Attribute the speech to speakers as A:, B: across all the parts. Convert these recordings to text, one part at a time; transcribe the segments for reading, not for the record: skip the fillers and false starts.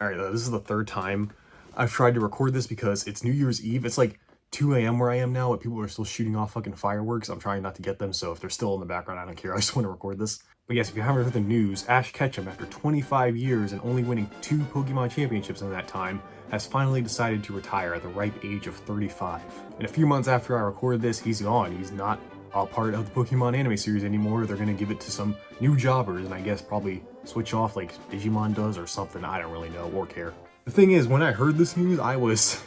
A: All right, this is the third time I've tried to record this because it's New Year's Eve. It's like 2 a.m. where I am now, but people are still shooting off fucking fireworks. I'm trying not to get them, so if they're still in the background, I don't care. I just want to record this. But yes, if you haven't heard the news, Ash Ketchum, after 25 years and only winning 2 Pokemon championships in that time, has finally decided to retire at the ripe age of 35. And a few months after I recorded this, he's gone. He's not a part of the Pokemon anime series anymore. They're gonna give it to some new jobbers and I guess probably switch off like Digimon does or something. I don't really know or care. The thing is, when I heard this news, I was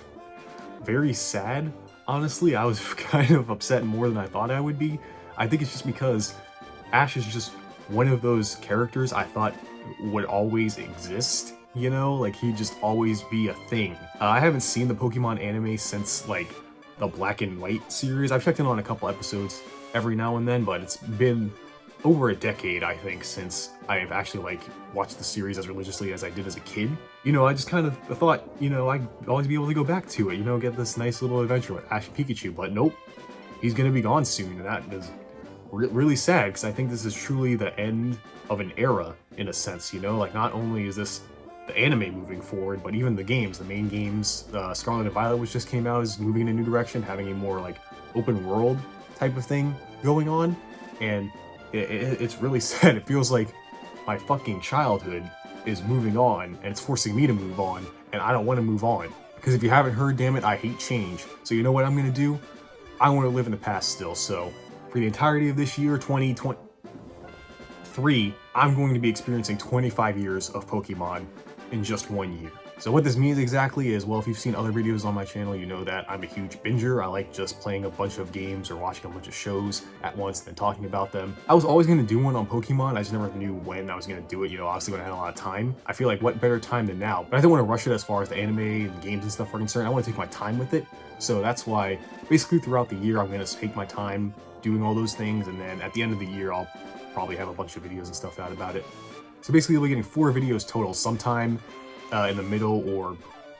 A: very sad. Honestly, I was kind of upset more than I thought I would be. I think it's just because Ash is just one of those characters I thought would always exist. You know, like he'd just always be a thing. I haven't seen the Pokemon anime since like the Black and White series. I've checked in on a couple episodes every now and then, but it's been over a decade, I think, since I've actually like watched the series as religiously as I did as a kid. You know, I just kind of thought, you know, I'd always be able to go back to it, you know, get this nice little adventure with Ash and Pikachu, but nope, he's gonna be gone soon, and that is really sad, because I think this is truly the end of an era, in a sense, you know? Like, not only is this the anime moving forward, but even the games, the main games, Scarlet and Violet, which just came out, is moving in a new direction, having a more, like, open world type of thing going on, and it's really sad. It feels like my fucking childhood is moving on, and it's forcing me to move on, and I don't want to move on. Because if you haven't heard, damn it, I hate change. So you know what I'm gonna do? I want to live in the past still, so for the entirety of this year, 2023, I'm going to be experiencing 25 years of Pokemon in just 1 year. So what this means exactly is, well, if you've seen other videos on my channel, you know that I'm a huge binger. I like just playing a bunch of games or watching a bunch of shows at once and then talking about them. I was always going to do one on Pokemon, I just never knew when I was going to do it, you know, obviously when I had a lot of time. I feel like what better time than now? But I don't want to rush it as far as the anime and games and stuff are concerned. I want to take my time with it. So that's why, basically throughout the year, I'm going to take my time doing all those things, and then at the end of the year, I'll probably have a bunch of videos and stuff out about it. So basically, you'll be getting 4 videos total sometime in the middle or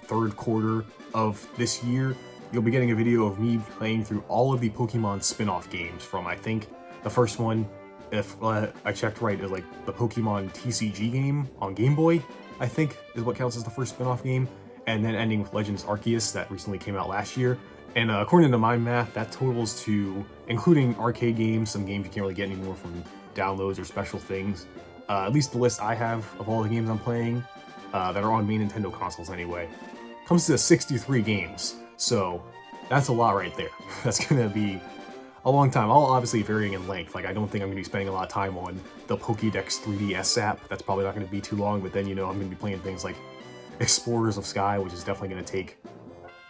A: third quarter of this year. You'll be getting a video of me playing through all of the Pokemon spin-off games from, I think, the first one, if I checked right, is like the Pokemon TCG game on Game Boy, I think, is what counts as the first spin-off game, and then ending with Legends Arceus that recently came out last year. And according to my math, that totals to, including arcade games, some games you can't really get anymore from downloads or special things, at least the list I have of all the games I'm playing, that are on main Nintendo consoles anyway, comes to 63 games. So that's a lot right there. That's gonna be a long time. All obviously varying in length. Like, I don't think I'm gonna be spending a lot of time on the Pokédex 3DS app. That's probably not gonna be too long, but then, you know, I'm gonna be playing things like Explorers of Sky, which is definitely gonna take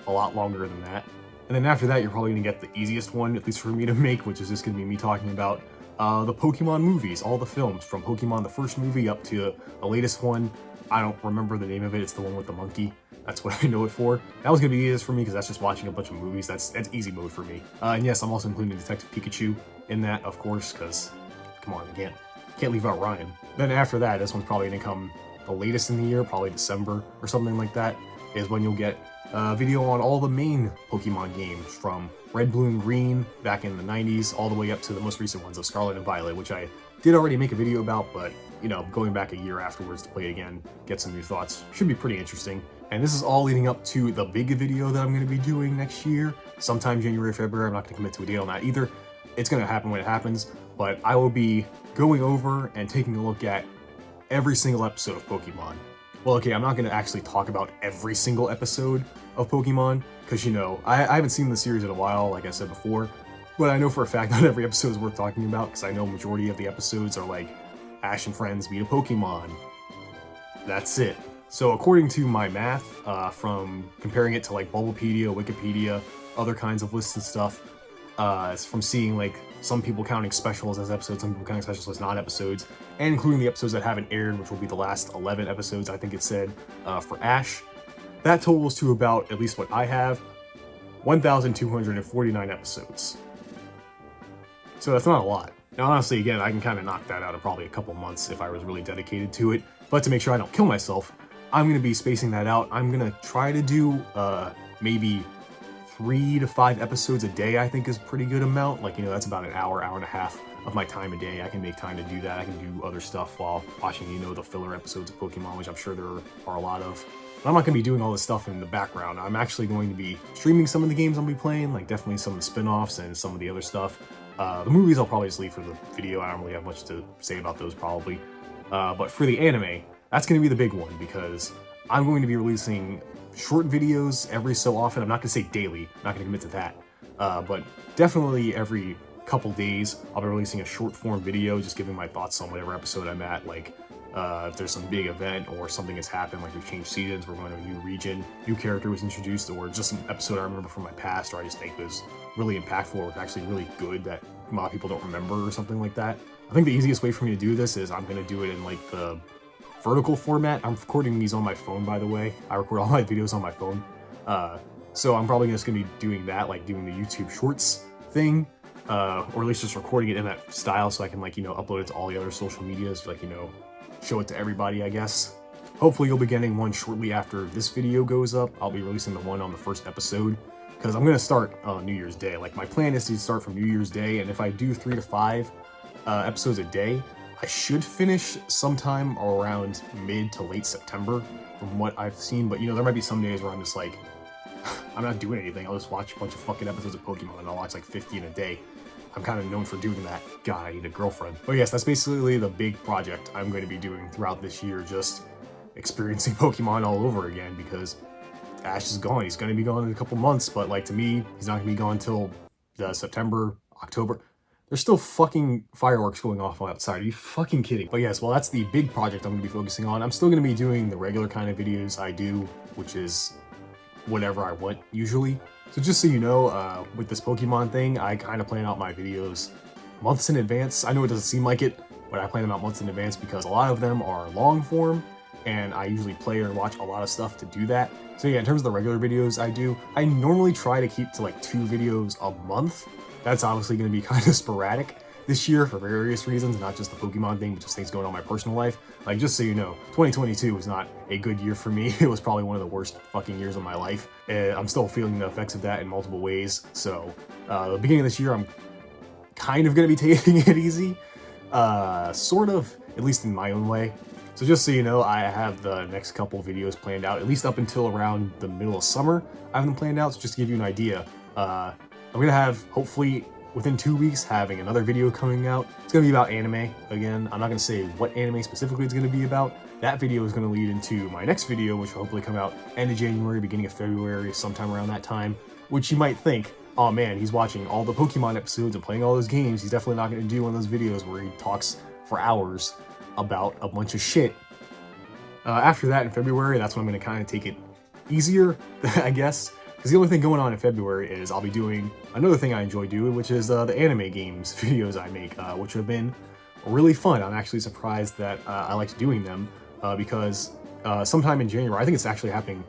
A: a lot longer than that. And then after that, you're probably gonna get the easiest one, at least for me to make, which is just gonna be me talking about the Pokemon movies, all the films, from Pokemon the first movie up to the latest one. I don't remember the name of it, it's the one with the monkey. That's what I know it for. That was gonna be easiest for me because that's just watching a bunch of movies. That's easy mode for me. And yes, I'm also including Detective Pikachu in that, of course, because, come on, I can't leave out Ryan. Then after that, this one's probably gonna come the latest in the year, probably December or something like that, is when you'll get a video on all the main Pokemon games from Red, Blue, and Green back in the 90s, all the way up to the most recent ones of Scarlet and Violet, which I did already make a video about, but, you know, going back a year afterwards to play it again, get some new thoughts, should be pretty interesting. And this is all leading up to the big video that I'm going to be doing next year, sometime January, February. I'm not going to commit to a date on that either. It's going to happen when it happens, but I will be going over and taking a look at every single episode of Pokemon. Well, okay, I'm not going to actually talk about every single episode of Pokemon, because, you know, I haven't seen the series in a while, like I said before, but I know for a fact not every episode is worth talking about, because I know majority of the episodes are like Ash and friends meet a Pokemon. That's it. So according to my math, from comparing it to like Bulbapedia, Wikipedia, other kinds of lists and stuff, it's from seeing like some people counting specials as episodes, some people counting specials as non-episodes, and including the episodes that haven't aired, which will be the last 11 episodes, I think it said, for Ash. That totals to about, at least what I have, 1,249 episodes. So that's not a lot. Now, honestly, again, I can kind of knock that out in probably a couple months if I was really dedicated to it. But to make sure I don't kill myself, I'm going to be spacing that out. I'm going to try to do maybe 3 to 5 episodes a day, I think is a pretty good amount. Like, you know, that's about an hour, hour and a half of my time a day. I can make time to do that. I can do other stuff while watching, you know, the filler episodes of Pokemon, which I'm sure there are a lot of. But I'm not going to be doing all this stuff in the background. I'm actually going to be streaming some of the games I'll be playing, like definitely some of the spin-offs and some of the other stuff. The movies I'll probably just leave for the video. I don't really have much to say about those probably. But for the anime, that's going to be the big one because I'm going to be releasing short videos every so often. I'm not going to say daily. I'm not going to commit to that. But definitely every couple days, I'll be releasing a short form video, just giving my thoughts on whatever episode I'm at. Like, if there's some big event or something has happened, like we've changed seasons, we're going to a new region, new character was introduced, or just an episode I remember from my past, or I just think was really impactful or actually really good that a lot of people don't remember or something like that. I think the easiest way for me to do this is I'm going to do it in like the vertical format. I'm recording these on my phone, by the way. I record all my videos on my phone. So I'm probably just going to be doing that, like doing the YouTube Shorts thing, or at least just recording it in that style so I can, like, you know, upload it to all the other social medias, like, you know, show it to everybody, I guess. Hopefully you'll be getting one shortly after this video goes up. I'll be releasing the one on the first episode because I'm going to start on New Year's Day. Like, my plan is to start from New Year's Day, and if I do 3 to 5 episodes a day, I should finish sometime around mid to late September from what I've seen. But, you know, there might be some days where I'm just like, I'm not doing anything. I'll just watch a bunch of fucking episodes of Pokemon, and I'll watch like 50 in a day. I'm kind of known for doing that. God, I need a girlfriend. But yes, that's basically the big project I'm going to be doing throughout this year, just experiencing Pokemon all over again, because Ash is gone. He's going to be gone in a couple months, but like to me, he's not going to be gone until September, October. There's still fucking fireworks going off outside. Are you fucking kidding? But yes, well, that's the big project I'm going to be focusing on. I'm still going to be doing the regular kind of videos I do, which is whatever I want usually. So just so you know, with this Pokemon thing, I kind of plan out my videos months in advance. I know it doesn't seem like it, but I plan them out months in advance because a lot of them are long form, and I usually play or watch a lot of stuff to do that. So yeah, in terms of the regular videos I do, I normally try to keep to like 2 videos a month. That's obviously going to be kind of sporadic this year for various reasons, not just the Pokemon thing, but just things going on in my personal life. Like, just so you know, 2022 was not a good year for me. It was probably one of the worst fucking years of my life. I'm still feeling the effects of that in multiple ways. So, the beginning of this year, I'm kind of going to be taking it easy. Sort of, at least in my own way. So just so you know, I have the next couple videos planned out, at least up until around the middle of summer. I have them planned out, so just to give you an idea. I'm going to have, hopefully, within 2 weeks, having another video coming out. It's going to be about anime again. I'm not going to say what anime specifically it's going to be about. That video is going to lead into my next video, which will hopefully come out end of January, beginning of February, sometime around that time, which you might think, oh man, he's watching all the Pokemon episodes and playing all those games. He's definitely not going to do one of those videos where he talks for hours about a bunch of shit. After that, in February, that's when I'm going to kind of take it easier, I guess. Because the only thing going on in February is I'll be doing another thing I enjoy doing, which is the anime games videos I make, which have been really fun. I'm actually surprised that I liked doing them because sometime in January, I think it's actually happening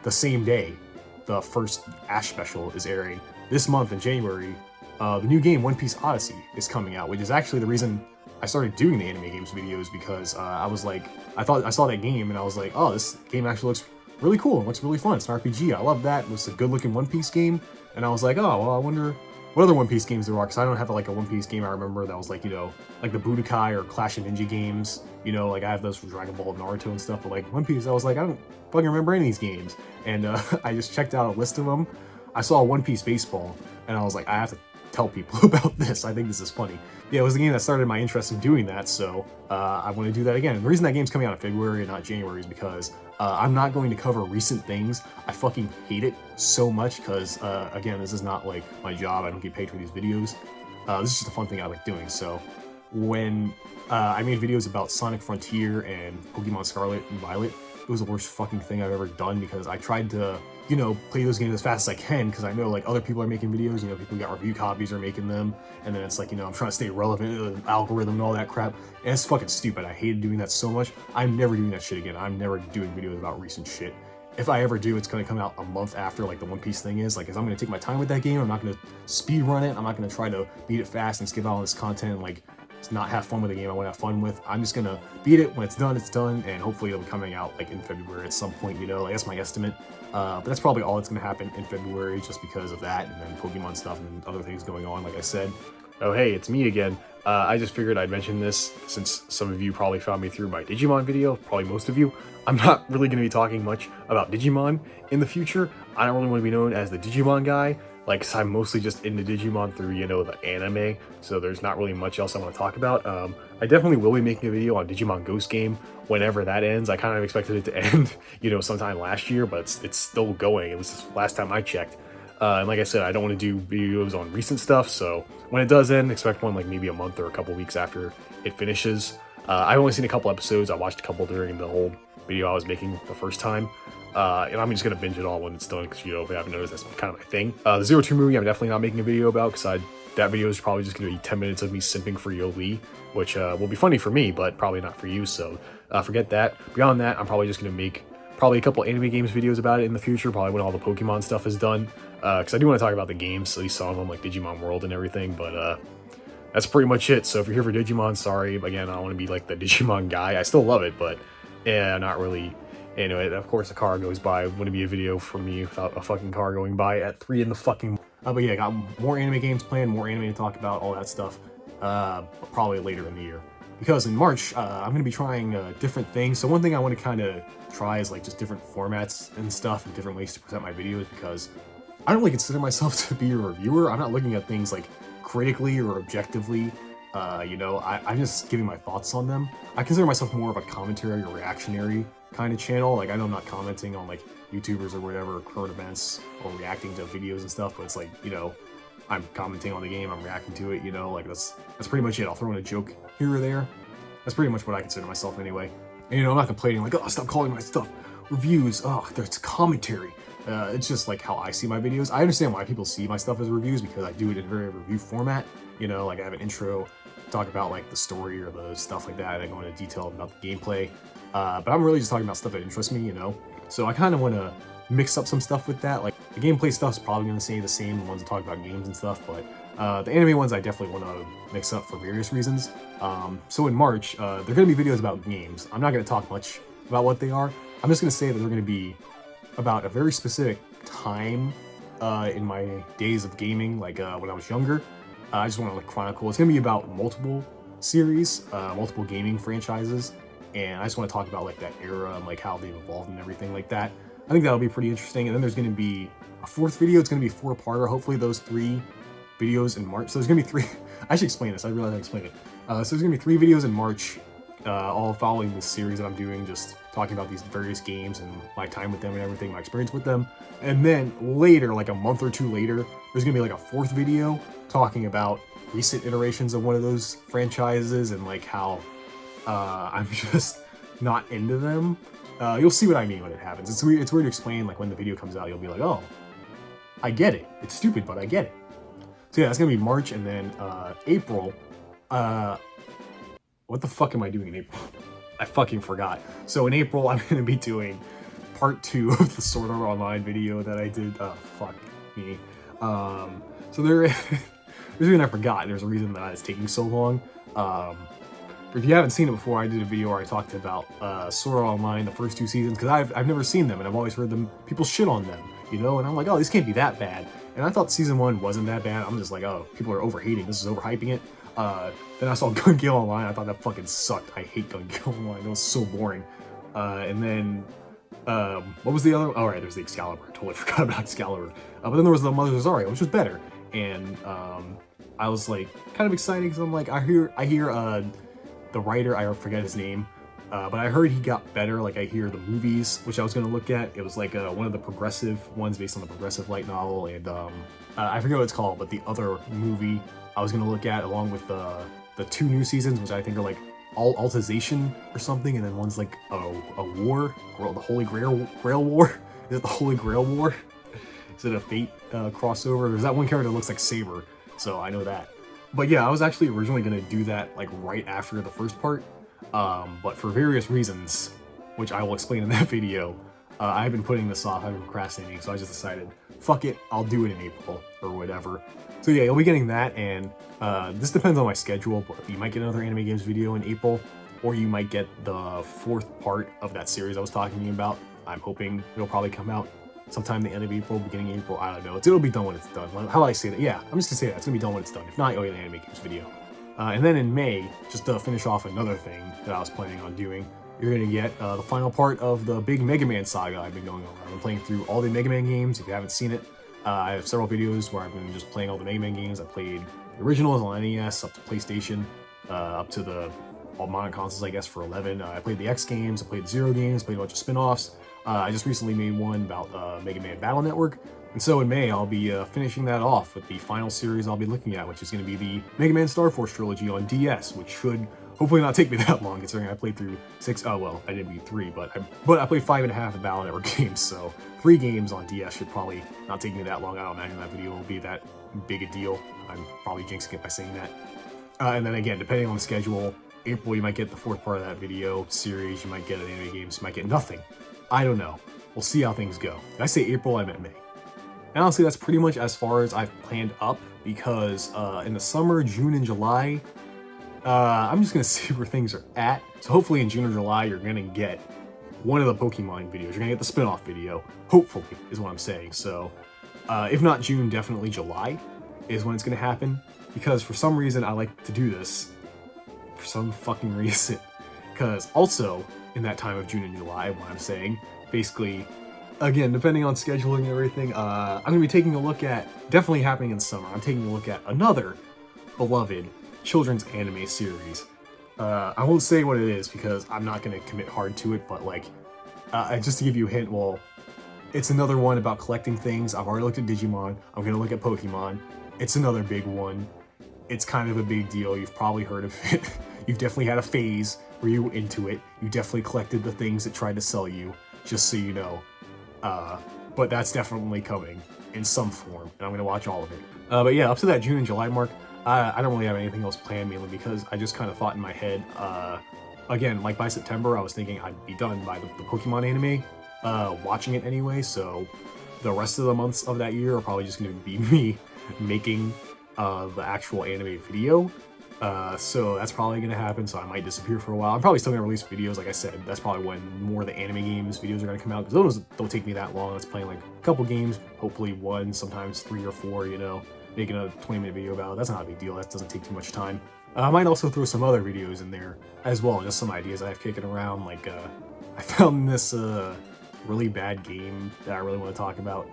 A: the same day the first Ash special is airing. This month in January, the new game One Piece Odyssey is coming out, which is actually the reason I started doing the anime games videos, because I was like, I saw that game and I was like, oh, this game actually looks really cool. It looks really fun. It's an RPG. I love that. It was a good looking One Piece game. And I was like, oh, well, I wonder what other One Piece games there are, because I don't have like a One Piece game I remember that was like, you know, like the Budokai or Clash of Ninja games. You know, like I have those for Dragon Ball, Naruto and stuff, but like One Piece, I was like, I don't fucking remember any of these games. And I just checked out a list of them. I saw One Piece Baseball, and I was like, I have to tell people about this. I think this is funny. Yeah, it was the game that started my interest in doing that, so I want to do that again. And the reason that game's coming out in February and not January is because I'm not going to cover recent things. I fucking hate it so much because, again, this is not like my job. I don't get paid for these videos. This is just a fun thing I like doing. So when I made videos about Sonic Frontier and Pokemon Scarlet and Violet, it was the worst fucking thing I've ever done, because I tried to, you know, play those games as fast as I can, because I know like other people are making videos, you know, people who got review copies are making them, and then it's like, you know, I'm trying to stay relevant, the algorithm and all that crap, and it's fucking stupid. I hated doing that so much. I'm never doing that shit again. I'm never doing videos about recent shit. If I ever do, it's going to come out a month after like the One Piece thing is. Like, 'cause I'm going to take my time with that game. I'm not going to speed run it. I'm not going to try to beat it fast and skip out on this content and like not have fun with the game I want to have fun with. I'm just going to beat it. When it's done, and hopefully it'll be coming out like in February at some point, you know, like that's my estimate. But that's probably all that's going to happen in February, just because of that, and then Pokemon stuff and other things going on, like I said. Oh hey, it's me again. I just figured I'd mention this since some of you probably found me through my Digimon video, probably most of you. I'm not really going to be talking much about Digimon in the future. I don't really want to be known as the Digimon guy, like, 'cause I'm mostly just into Digimon through, you know, the anime, so there's not really much else I want to talk about. I definitely will be making a video on Digimon Ghost Game whenever that ends. I kind of expected it to end, you know, sometime last year, but it's still going. It was last time I checked. And like I said, I don't want to do videos on recent stuff, so when it does end, expect one like maybe a month or a couple weeks after it finishes. I've only seen a couple episodes. I watched a couple during the whole video I was making the first time. And I'm just going to binge it all when it's done, because, you know, if you haven't noticed, that's kind of my thing. The Zero Two movie, I'm definitely not making a video about, because that video is probably just going to be 10 minutes of me simping for Yoli, which will be funny for me, but probably not for you, so forget that. Beyond that, I'm probably just going to make probably a couple anime games videos about it in the future, probably when all the Pokemon stuff is done, because I do want to talk about the games, at least some of them, like Digimon World and everything, but that's pretty much it. So if you're here for Digimon, sorry, but again, I don't want to be like the Digimon guy. I still love it, but yeah, not really. Anyway, of course, a car goes by. Wouldn't be a video for me without a fucking car going by at 3 in the fucking... but yeah, got more anime games planned, more anime to talk about, all that stuff, probably later in the year. Because in March, I'm going to be trying different things. So one thing I want to kind of try is like just different formats and stuff and different ways to present my videos, because I don't really consider myself to be a reviewer. I'm not looking at things like critically or objectively. You know, I'm just giving my thoughts on them. I consider myself more of a commentary or reactionary kind of channel. Like, I know I'm not commenting on like YouTubers or whatever, current events, or reacting to videos and stuff, but it's like, you know, I'm commenting on the game, I'm reacting to it, you know, like that's pretty much it. I'll throw in a joke here or there. That's pretty much what I consider myself anyway. And, you know, I'm not complaining like, oh, stop calling my stuff reviews. Oh, that's commentary. It's just like how I see my videos. I understand why people see my stuff as reviews, because I do it in a very review format. You know, like I have an intro, talk about like the story or the stuff like that. I go into detail about the gameplay. But I'm really just talking about stuff that interests me, you know? So I kind of want to mix up some stuff with that. Like, the gameplay stuff's probably going to stay the same, the ones that talk about games and stuff, but the anime ones I definitely want to mix up for various reasons. So in March, there are going to be videos about games. I'm not going to talk much about what they are. I'm just going to say that they're going to be about a very specific time in my days of gaming, like when I was younger. I just want to like chronicle. It's going to be about multiple series, multiple gaming franchises, and I just want to talk about like that era and like how they've evolved and everything like that. I think that'll be pretty interesting. And then there's going to be a fourth video. It's going to be a 4-parter. Hopefully those 3 videos in March. So there's going to be 3. I should explain this. I realized I explained it. So there's going to be 3 videos in March, all following this series that I'm doing, just talking about these various games and my time with them and everything, my experience with them. And then later, like a month or 2 later, there's going to be like a 4th video talking about recent iterations of one of those franchises and like how I'm just not into them. You'll see what I mean when it happens. It's weird to explain. Like when the video comes out, you'll be like, oh, I get it. It's stupid, but I get it. So yeah, that's gonna be March, and then April. What the fuck am I doing in April? I fucking forgot. So in April, I'm gonna be doing part 2 of the Sword Art Online video that I did. Oh, fuck me. So there's a reason I forgot. There's a reason that it's taking so long. If you haven't seen it before, I did a video where I talked about Sword Art Online, the first 2 seasons, because I've never seen them, and I've always heard people shit on them, you know? And I'm like, oh, this can't be that bad. And I thought season 1 wasn't that bad. I'm just like, oh, people are overhating. This is overhyping it. Then I saw Gun Gale Online. I thought that fucking sucked. I hate Gun Gale Online. It was so boring. And then, what was the other? Oh, right, there's the Excalibur. I totally forgot about Excalibur. But then there was the Mother Rosario, which was better. And I was like kind of excited because I'm like, I hear the writer, I forget his name, but I heard he got better. Like, I hear the movies, which I was going to look at. It was like one of the progressive ones based on the progressive light novel, and I forget what it's called, but the other movie I was going to look at along with the 2 new seasons, which I think are like Altization or something, and then one's like a war, the Holy Grail War. Is it the Holy Grail War? Is it a Fate crossover? There's that one character that looks like Saber, so I know that. But yeah, I was actually originally going to do that like right after the first part, but for various reasons, which I will explain in that video, I've been putting this off, I've been procrastinating, so I just decided, fuck it, I'll do it in April or whatever. So yeah, you'll be getting that, and this depends on my schedule, but you might get another Anime Games video in April, or you might get the 4th part of that series I was talking to you about. I'm hoping it'll probably come out sometime the end of April, beginning of April, I don't know. It'll be done when it's done. How do I say that? Yeah, I'm just gonna say that. It's gonna be done when it's done. If not, you'll get an anime games video. And then in May, just to finish off another thing that I was planning on doing, you're gonna get the final part of the big Mega Man saga I've been going over. I've been playing through all the Mega Man games. If you haven't seen it, I have several videos where I've been just playing all the Mega Man games. I played the originals on NES, up to PlayStation, up to the all modern consoles, I guess, for 11. I played the X games, I played the Zero games, played a bunch of spin-offs. I just recently made one about Mega Man Battle Network. And so in May, I'll be finishing that off with the final series I'll be looking at, which is going to be the Mega Man Star Force trilogy on DS, which should hopefully not take me that long, considering I played through 6, oh well, I didn't beat 3, but I played 5.5 of Battle Network games, so 3 games on DS should probably not take me that long. I don't imagine that video will be that big a deal. I'm probably jinxing it by saying that. And then again, depending on the schedule, April you might get the 4th part of that video series, you might get an anime games, you might get nothing. I don't know. We'll see how things go. Did I say April? I meant May. And honestly, that's pretty much as far as I've planned up, because in the summer, June and July, I'm just going to see where things are at. So hopefully in June or July, you're going to get one of the Pokemon videos. You're going to get the spin-off video. Hopefully, is what I'm saying. So if not June, definitely July is when it's going to happen. Because for some reason, I like to do this. For some fucking reason. Because also, in that time of June and July, what I'm saying, basically, again, depending on scheduling and everything, I'm going to be taking a look at, definitely happening in summer, I'm taking a look at another beloved children's anime series. I won't say what it is because I'm not going to commit hard to it, but like, just to give you a hint, well, it's another one about collecting things. I've already looked at Digimon, I'm going to look at Pokemon. It's another big one. It's kind of a big deal, you've probably heard of it. You've definitely had a phase where you were into it. You definitely collected the things that tried to sell you, just so you know. But that's definitely coming in some form, and I'm going to watch all of it. But yeah, up to that June and July mark, I don't really have anything else planned, mainly because I just kind of thought in my head, again, like by September, I was thinking I'd be done by the Pokemon anime, watching it anyway, so the rest of the months of that year are probably just going to be me making the actual anime video. So that's probably going to happen, so I might disappear for a while. I'm probably still going to release videos, like I said. That's probably when more of the anime games videos are going to come out, because those don't take me that long. Let's play like a couple games, hopefully 1, sometimes 3 or 4, you know, making a 20-minute video about it. That's not a big deal. That doesn't take too much time. I might also throw some other videos in there as well, just some ideas I have kicking around. Like, I found this really bad game that I really want to talk about.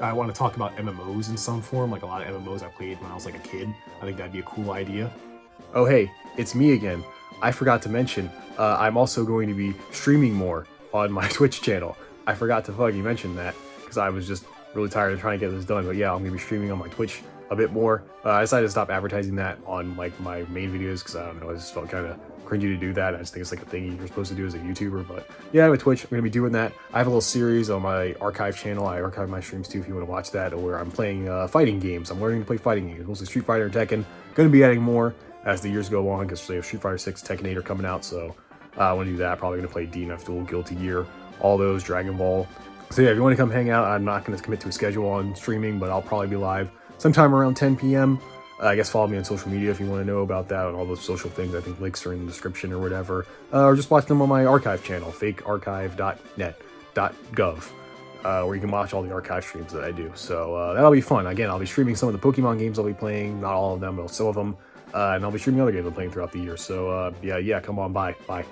A: I want to talk about MMOs in some form, like a lot of MMOs I played when I was like a kid. I think that'd be a cool idea. Oh hey, it's me again. I forgot to mention, I'm also going to be streaming more on my Twitch channel. I forgot to fucking mention that, because I was just really tired of trying to get this done, but yeah, I'm going to be streaming on my Twitch a bit more. I decided to stop advertising that on like my main videos, because I don't know, I just felt kind of cringy to do that. I just think it's like a thing you're supposed to do as a YouTuber, but yeah, with Twitch, I'm going to be doing that. I have a little series on my archive channel. I archive my streams too if you want to watch that, where I'm playing fighting games. I'm learning to play fighting games, mostly Street Fighter and Tekken. Going to be adding more as the years go on, because Street Fighter 6, Tekken 8 are coming out, so I want to do that. Probably going to play DNF Duel, Guilty Gear, all those, Dragon Ball. So yeah, if you want to come hang out, I'm not going to commit to a schedule on streaming, but I'll probably be live sometime around 10 p.m. I guess follow me on social media if you want to know about that and all those social things. I think links are in the description or whatever. Or just watch them on my archive channel, fakearchive.net.gov, where you can watch all the archive streams that I do. So that'll be fun. Again, I'll be streaming some of the Pokemon games I'll be playing, not all of them, but some of them. And I'll be streaming other games I'm playing throughout the year. So yeah, come on by. Bye.